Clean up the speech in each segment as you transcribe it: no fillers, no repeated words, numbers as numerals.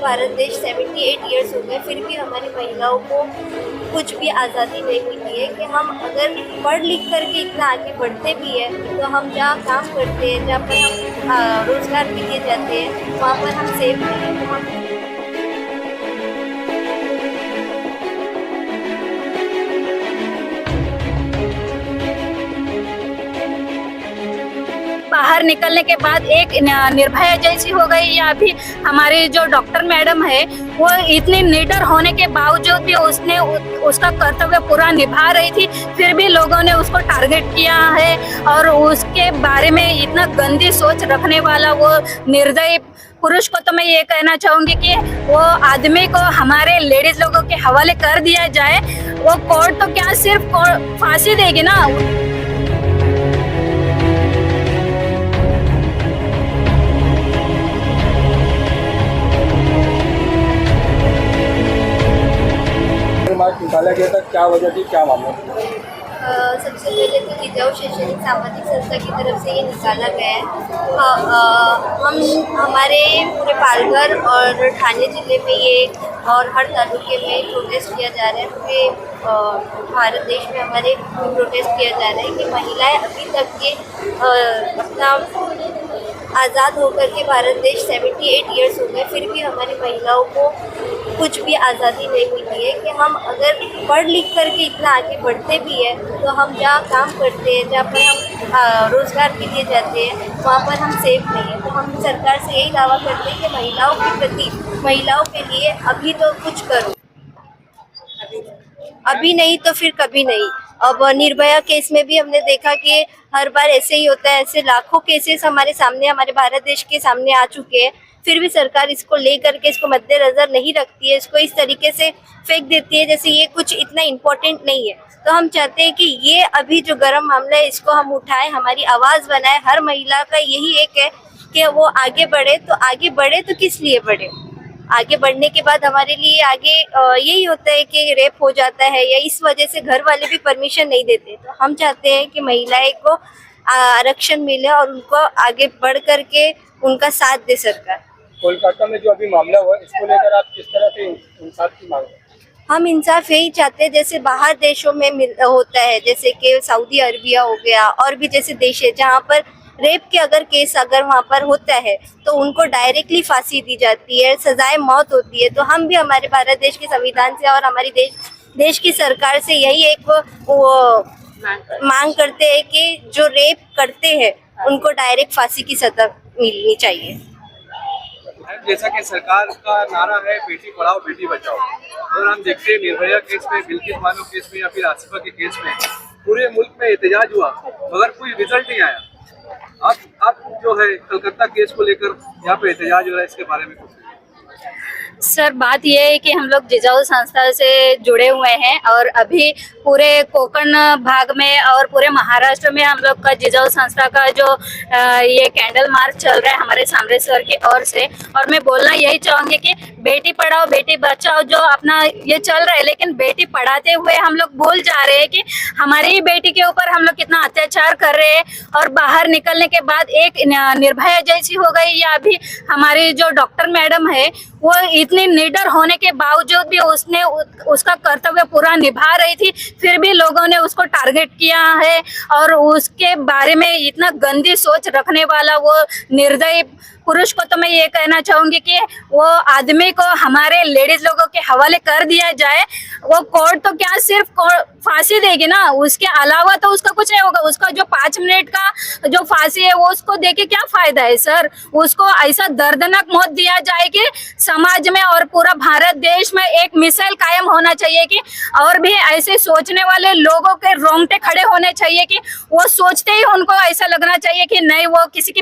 भारत देश 78 ईयर्स हो गए, फिर भी हमारी महिलाओं को कुछ भी आज़ादी नहीं मिली है कि हम अगर पढ़ लिख करके इतना आगे बढ़ते भी है तो हम जहाँ काम करते हैं, जहाँ पर हम रोज़गार के लिए जाते हैं, वहाँ पर हम सेफ नहीं हैं। तो हम बाहर निकलने के बाद एक निर्भया जैसी हो गई, या अभी हमारी जो डॉक्टर मैडम है वो इतनी निडर होने के बावजूद भी उसने उसका कर्तव्य पूरा निभा रही थी, फिर भी लोगों ने उसको टारगेट किया है। और उसके बारे में इतना गंदी सोच रखने वाला वो निर्दयी पुरुष को तो मैं ये कहना चाहूंगी कि वो आदमी को हमारे लेडीज लोगों के हवाले कर दिया जाए। वो कोर्ट तो क्या सिर्फ फांसी देगी ना। मार्च निकाला गया था, क्या वजह थी, क्या मामला था? सबसे पहले तो जिजाऊ शैक्षणिक सामाजिक संस्था की तरफ से ये निकाला गया है। हम हमारे पूरे पालघर और ठाणे जिले में ये और हर तालुके में प्रोटेस्ट किया जा रहा है। पूरे भारत देश में हमारे प्रोटेस्ट किया जा रहा है कि महिलाएं अभी तक के अपना आज़ाद होकर के भारत देश 78 ईयर्स हो गए, फिर भी हमारी महिलाओं को कुछ भी आज़ादी नहीं मिली है कि हम अगर पढ़ लिख करके इतना आगे बढ़ते भी है तो हम जहाँ काम करते हैं, जहाँ पर हम रोज़गार के लिए जाते हैं, वहाँ पर हम सेफ नहीं हैं। तो हम सरकार से यही दावा करते हैं कि महिलाओं के प्रति, महिलाओं के लिए अभी तो कुछ करो, अभी नहीं तो फिर कभी नहीं। अब निर्भया केस में भी हमने देखा कि हर बार ऐसे ही होता है, ऐसे लाखों केसेस हमारे सामने, हमारे भारत देश के सामने आ चुके हैं, फिर भी सरकार इसको लेकर के इसको मद्देनजर नहीं रखती है, इसको इस तरीके से फेंक देती है जैसे ये कुछ इतना इम्पोर्टेंट नहीं है। तो हम चाहते हैं कि ये अभी जो गर्म मामला है इसको हम उठाएं, हमारी आवाज़ बनाएं। हर महिला का यही एक है कि वो आगे बढ़े, तो आगे बढ़े तो किस लिए बढ़े? आगे बढ़ने के बाद हमारे लिए आगे यही होता है कि रेप हो जाता है, या इस वजह से घर वाले भी परमिशन नहीं देते। तो हम चाहते हैं कि महिलाएं को आरक्षण मिले और उनको आगे बढ़ करके उनका साथ दे सरकार। कोलकाता में जो अभी मामला हुआ इसको लेकर आप किस तरह से इंसाफ की मांग करते हैं? हम इंसाफ यही चाहते हैं जैसे बाहर देशों में होता है, जैसे कि सऊदी अरबिया हो गया, और भी जैसे देश है जहाँ पर रेप के अगर केस अगर वहाँ पर होता है तो उनको डायरेक्टली फांसी दी जाती है, सजाए मौत होती है। तो हम भी हमारे भारत देश के संविधान से और हमारी देश की सरकार से यही एक वो मांग करते हैं कि जो रेप करते हैं उनको डायरेक्ट फांसी की सजा मिलनी चाहिए। जैसा कि सरकार का नारा है बेटी पढ़ाओ बेटी बचाओ, और हम देखते हैं निर्भया केस में, बिल्किस बानो केस में, या फिर आसिफा के केस में पूरे मुल्क में एहतजाज हुआ मगर कोई रिजल्ट नहीं आया। आप जो है कलकत्ता केस को लेकर यहाँ पे एहतजाज हो रहा है, इसके बारे में कुछ? सर, बात यह है कि हम लोग जिजाऊ संस्था से जुड़े हुए हैं और अभी पूरे कोकण भाग में और पूरे महाराष्ट्र में हम लोग का जिजाऊ संस्था का जो ये कैंडल मार्च चल रहा है हमारे सामरे सर की ओर से। और मैं बोलना यही चाहूंगी कि बेटी पढ़ाओ बेटी बचाओ जो अपना ये चल रहा है, लेकिन बेटी पढ़ाते हुए हम लोग भूल जा रहे हैं कि हमारी ही बेटी के ऊपर हम लोग कितना अत्याचार कर रहे हैं। और बाहर निकलने के बाद एक निर्भया जैसी हो गई, या अभी हमारी जो डॉक्टर मैडम है वो इतनी निडर होने के बावजूद भी उसने उसका कर्तव्य पूरा निभा रही थी, फिर भी लोगों ने उसको टारगेट किया है। और उसके बारे में इतना गंदी सोच रखने वाला वो निर्दयी पुरुष को तो मैं ये कहना चाहूंगी कि वो आदमी को हमारे लेडीज लोगों के हवाले कर दिया जाए। वो कोर्ट तो क्या सिर्फ फांसी देगी ना, उसके अलावा तो उसका कुछ नहीं होगा। उसका जो 5 मिनट का जो फांसी है वो उसको देके क्या फायदा है सर? उसको ऐसा दर्दनाक मौत दिया जाए कि समाज में और पूरा भारत देश में एक मिसाइल कायम होना चाहिए कि और भी ऐसे सोचने वाले लोगों के रोंगटे खड़े होने चाहिए कि वो सोचते ही उनको ऐसा लगना चाहिए कि नहीं, वो किसी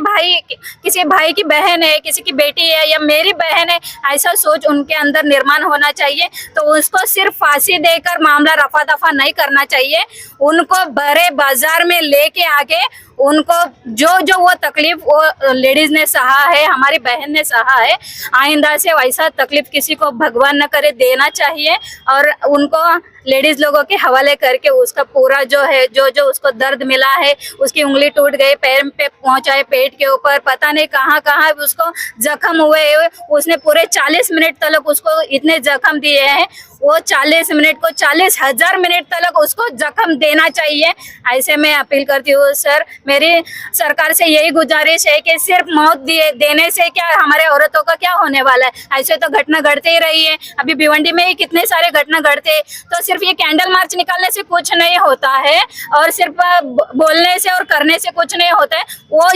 भाई की बहन है, किसी की बेटी है या मेरी बहन है, ऐसा सोच उनके अंदर निर्माण होना चाहिए। तो उसको सिर्फ फांसी देकर मामला रफा दफा नहीं करना चाहिए, उनको बड़े बाजार में लेके आके उनको जो जो वो तकलीफ वो लेडीज ने सहा है, हमारी बहन ने सहा है, आइंदा से वैसा तकलीफ किसी को भगवान न करे देना चाहिए। और उनको लेडीज लोगों के हवाले करके उसका पूरा जो है जो जो उसको दर्द मिला है, उसकी उंगली टूट गई, पैर पे पहुंचा है, पेट के ऊपर पता नहीं कहाँ कहाँ उसको जख्म हुए, उसने पूरे 40 मिनट तक उसको इतने जख्म दिए हैं, वो 40 मिनट को 40,000 मिनट तक उसको जख्म देना चाहिए। ऐसे मैं अपील करती हूँ सर, मेरी सरकार से यही गुजारिश है कि सिर्फ मौत देने से क्या हमारे औरतों का क्या होने वाला है, ऐसे तो घटना घटते ही रही है। अभी भिवंडी में ही कितने सारे घटना घटते, तो सिर्फ ये कैंडल मार्च निकालने से कुछ नहीं होता है और सिर्फ बोलने से और करने से कुछ नहीं होता है। वो